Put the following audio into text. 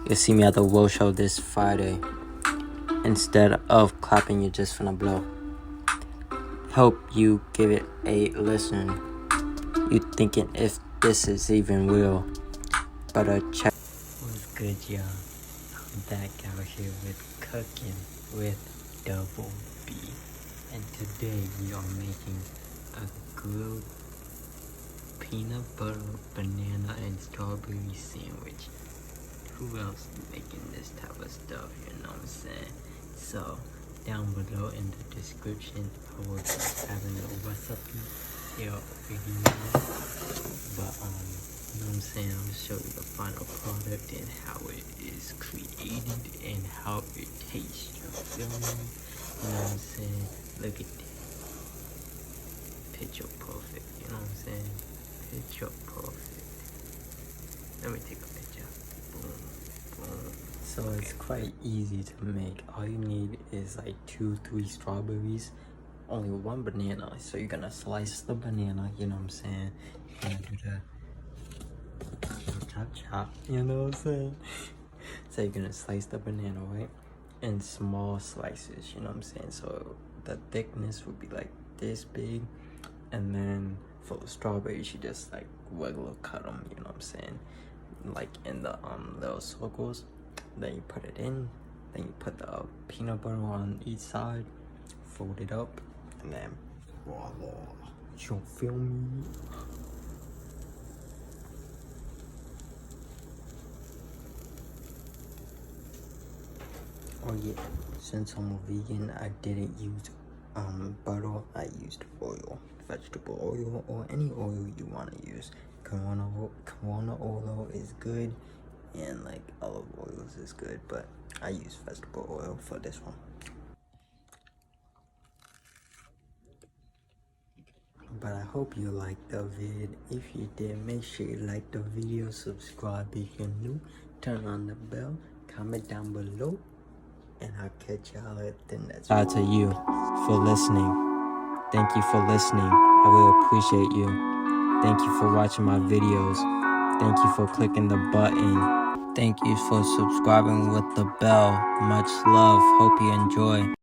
You'll see me at the World Show this Friday. Instead of clapping, you're just gonna blow. Hope you give it a listen. You thinking if this is even real. Better check. What's good, y'all? I'm back out here with cooking with DoubleB. And today we are making a grilled peanut butter, banana, and strawberry sandwich. Who else is making this type of stuff, you know what I'm saying? So, down below in the description, I will be having a recipe here video. But, you know what I'm saying? I'm gonna show you the final product and how it is created and how it tastes. You feel me? You know what I'm saying? Look at that. Picture perfect, you know what I'm saying? Picture perfect. Let me take a picture. Boom, boom. So it's quite easy to make. All you need is like 2-3 strawberries, only 1 banana. So you're gonna slice the banana, you know what I'm saying? You're gonna do the chop chop, you know what I'm saying? So you're gonna slice the banana, right? In small slices, you know what I'm saying? So the thickness would be like this big, and then for the strawberries, you just like regular cut them, you know what I'm saying? Like in the little circles. Then you put it in, then you put the peanut butter on each side, fold it up, and then voila, you feel me? Oh yeah, since I'm a vegan, I didn't use butter. I used oil, vegetable oil, or any oil you want to use. Corona oil is good, and like olive oils is good, but I use vegetable oil for this one. But I hope you liked the vid. If you did, make sure you like the video, subscribe if you're new, turn on the bell, comment down below, and I'll catch y'all at the next one. Shout out to you for listening. Thank you for listening. I really appreciate you. Thank you for watching my videos. Thank you for clicking the button. Thank you for subscribing with the bell. Much love. Hope you enjoy.